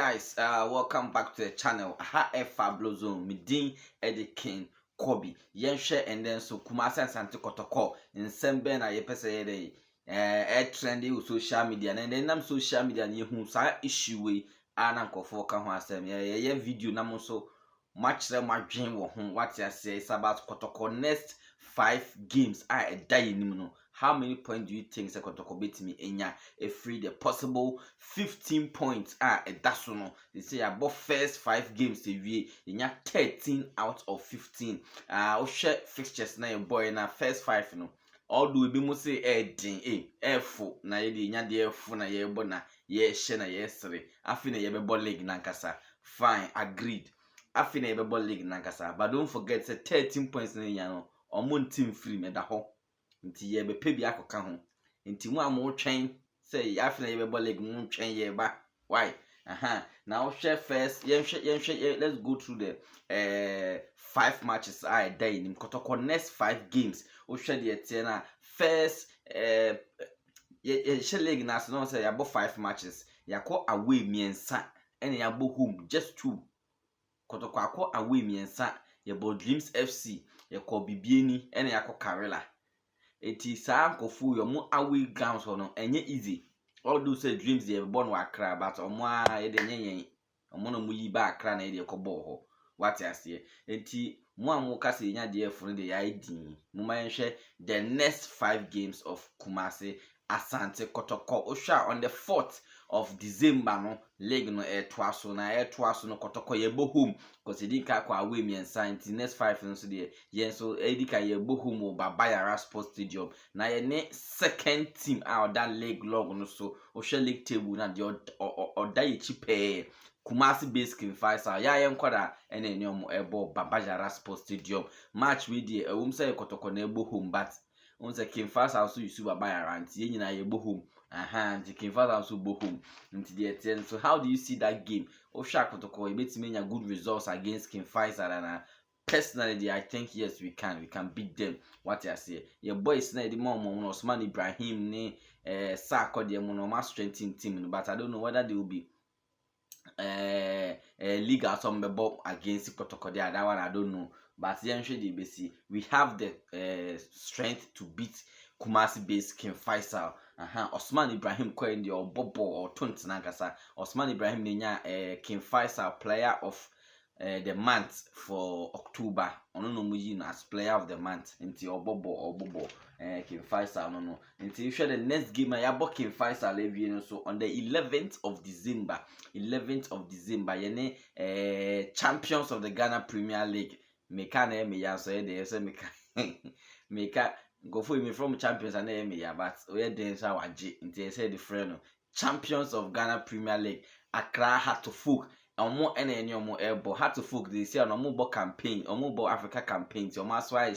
guys, welcome back to the channel. Fablo Zone, Midin, Eddie King, Kobe, Yenshe, and then so Kumasi and Asante Kotoko, in Semben, I pese trendy with social media, and then social media, and you sa issue we ananko for Kamwasem, video namoso much them my dream what I say is about Kotoko next 5 games. I die in how many points do you think Kotoko beat me enya a free the possible 15 points that's no they say about first 5 games we enya 13 out of 15 share fixtures na your boy na first 5 all do we must say din full na ye nya de full na ye bo na ye share na ye sere afi na ye be league na nkasa fine agreed afi na ye be league na nkasa but don't forget say 13 points na nya no omo team free me da ho nti ye be pe bi akoka ho nti mu amo twen say afi na ye be league mu twen ye ba why now share first let's go through the 5 matches I day in Kotoko next 5 games o share the na first share league na so say about 5 matches yakọ away miensa ene yabo home just 2 Kotoko akọ away miensa yabo Dreams FC yakọ bibieni ene yakọ Karela eti saa nkofu yomo away grounds no enye easy. All those Dreams they born wa Accra but omo e de nyen omo no mu yi ba Accra na e de kobo ho what I say enti mo amu ka se nya de efun de ya idin mo ma nhwe the next 5 games of Kumasi Asante Kotoko Osha on the 4th of December no league no twaso no Kotoko yebo home cause e dika kwa away mi ensa next 5 no so de yen so e dika yebo home o Babayara Sports Stadium na ye ne second team out that league log no so Osha league table na de odaye chipe Kumasi base King Faisal ya yen kwada ene nyom ebo Babayara Sports Stadium match we dey say Kotoko na ebo home but on say King Faisal also you Babayara nti ye nyina yebo home nti King Faisal also bo home nti dey so how do you see that game Osha Kotoko ebetime nya good results against King Faisal and personally I think yes we can beat them what I say your boys na the mom Osman Ibrahim ni Sako de mo no strengthen team but I don't know whether they will be league or some against Kotoko there that one I don't know but we have the strength to beat Kumasi based King Faisal Osman Ibrahim ko in the bobo or tunt nankasa Osman Ibrahim nya King Faisal player of the month for October ono no muyi as player of the month into bobo King Faisal no until you share the next game I have King Faisal Levian so on the 11th of December yene champions of the Ghana Premier League meka na me ya so dey say meka go for me from champions and me ya but we dey say waje until say the friend no champions of Ghana Premier League Accra Heartfolk omo ene omo ebo Heartfolk they say omo bo campaign omo bo Africa campaign omo aswa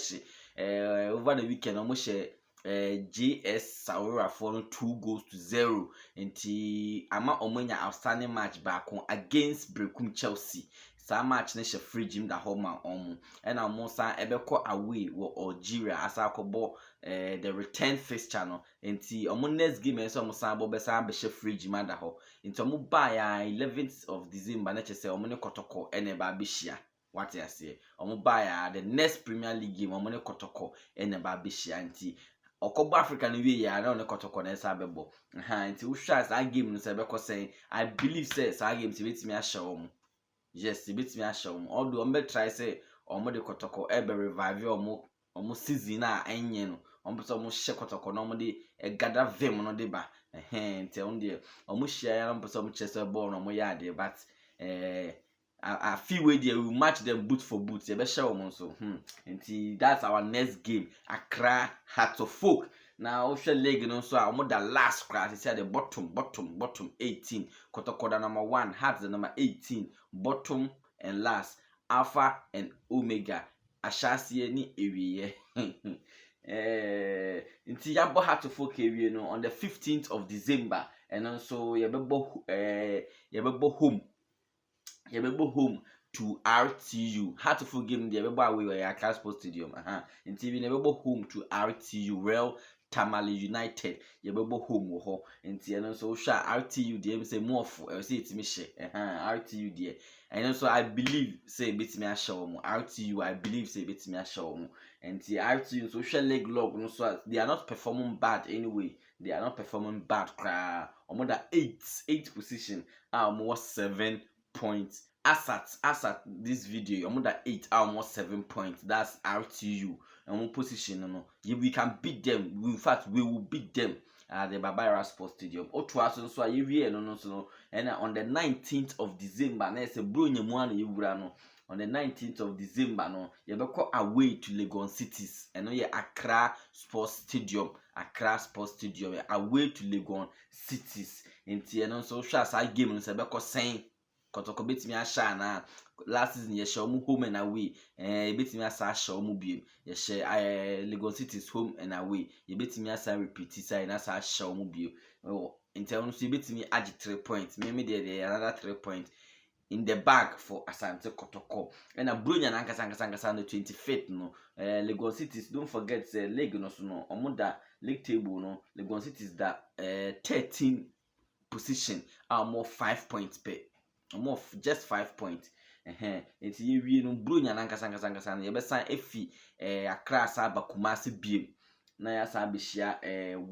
over the weekend omo share JS Saura for 2-0 nti ama omonya outstanding match back against Brekum Chelsea sa match na she free gym da home omo na omo sa ebeko away wo Algeria asa akobo the return fixture no nti omo next game so omo sa bo be sa be she free gym da ho nti omo ba ya 11th of December na che se omo ne Kotoko ene ba be hia what I say omo ba ya the next Premier League game omo ne Kotoko ene ba be hia nti Okobo Africa no we ya na Kotoko na esa bebo nti wo hwa sa game no se be ko say I believe say sa game se betimi a hye omo yes betimi a hye omo although omo try say omo de Kotoko e be revive omo season na enye no omo so omo hye Kotoko na omo de gather vim no de ba nti on de omo hye ya omo so omo chese ball no omo ya de but I feel way they will match them boot for boot. You better show them so. And that's our next game. Accra Heartfolk. Now, Ocean League, so I'm the last class. It's at the bottom 18. Kotoko number 1, Hearts the number 18. Bottom and last, Alpha and Omega. Ashasi ni area. Inti yabo Heartfolk area no on the 15th of December. And also yabebo home. Yabebo home to RTU. Heartfolk game the yabebo away at Accra Sports Stadium. And TV yabebo home to RTU Real Tamale United yebebo home ho nti eno so hwa RTU dem say mof say etimi hye RTU de and so I believe say betimi ahye wo mo RTU I believe say betimi ahye wo mo nti RTU so hwa leg log no so they are not performing bad anyway. They are not performing bad. Omo da 8 position. Almost 7 points. Asat this video. Omo da 8 almost 7 points. That's RTU. Omo position no. We can beat them. In fact, we will beat them at the Babara Sports Stadium. Otuaso so ayewie no so. And on the 19th of December, na say bro nyemu an yewura no. On the 19th of December, no, you go away to Legon Cities, and no, Accra Sports Stadium, away to Legon Cities. In Tiano, so shas I game on Sabako saying, Kotoko bit me a shana. Last season, you show me home and away, and bit me a show mobile. You share Legon Cities home and away. You bit me as I repeat, and as I show mobile. Oh, in terms of bit me add 3 points, maybe there another 3 points in the bag for Asante Kotoko. And a brilliant ankasa the 25th no. Legon Cities, don't forget league no so no. Omoda league table no. Legon Cities that 13 position are more 5 points per. More just 5 points. It's you no brilliant ankasa no. Yebesa efi Accra Saba Kumasi biem. Na ya sa bishia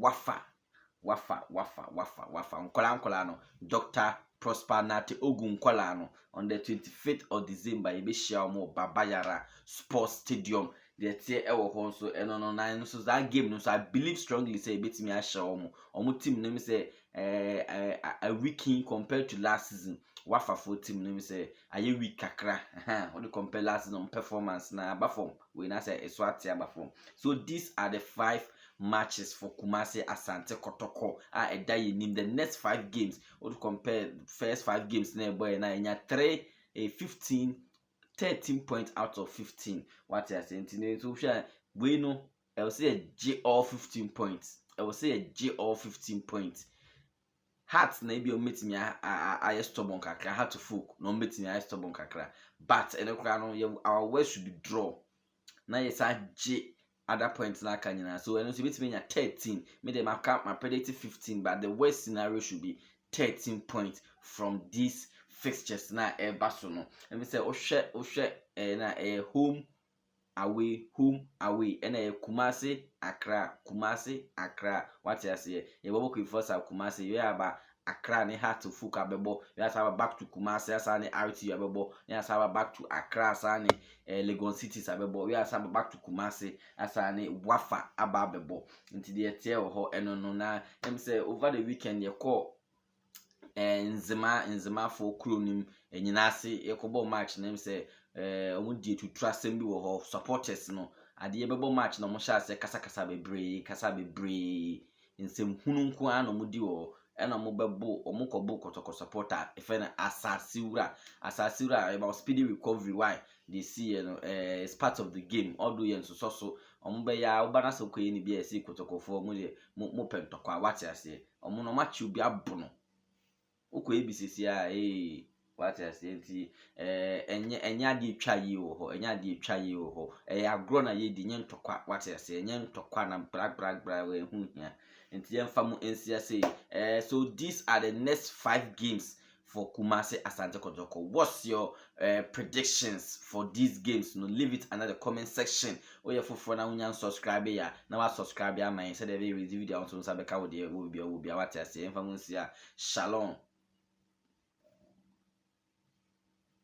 wafa. Nkola no. Dr. Prosper Nate Ogun Kwalano on the 25th of December yebeshia omo Babayara Sports Stadium the tie ewo ho so eno no nine so that game no so I believe strongly say betimi ahye omo team no me say a weaking compared to last season. Wafa for team no me say aye weak kakra when you compare last season performance na abafom we na say eswati abafom. So these are the 5 matches for Kumasi Asante Kotoko in the next 5 games. Would compare first 5 games na boy na nya 13 points out of 15. What you saying today? So we know I will say a J all 15 points. Hearts na be meet me I stubborn kakra. Heart to folk no meet me I stubborn kakra. But our worst should be draw. Now yes I J other points na kanyina. So and so bit me 13. Made them account my predicted 15, but the worst scenario should be 13 points from these fixtures na basono. Let me say ohwe na home away and Kumasi Accra what you say you go go first Kumasi you have Accra ne hat to fuka bebo you have back to Kumasi asane RT abebo you have back to Accra asane Legon Cities abebo you have back to Kumasi asane Wafa ababebo into the tier ho eno no na em say over the weekend you call nzema for kronim enyinase yekobo match na em say omudi to trust bi wo ho supporters no ade yebebo match na mo sha se kasa bebre nsem hunu nko an no mudi wo ena mo bebo omukobo Kotoko supporter efe na asasiura about speedy recovery why they see it's part of the game although yen so omo ya obana so koye ni bia si Kotoko fo mo pentokwa what ya say omo no match bi abono uko ebisisi what I say nti enya de twa yi wo ho agro na ye di nye ntokwa what I say nye ntokwa na bra we hu hia nti yemfa mu ensia say so these are the next 5 games for Kumasi Asante Kotoko. What's your predictions for these games? No, leave it under the comment section. Or you for na unyan subscribe ya na wa subscribe ya man said every video on so sabeka wo de will be what I say. Shalom.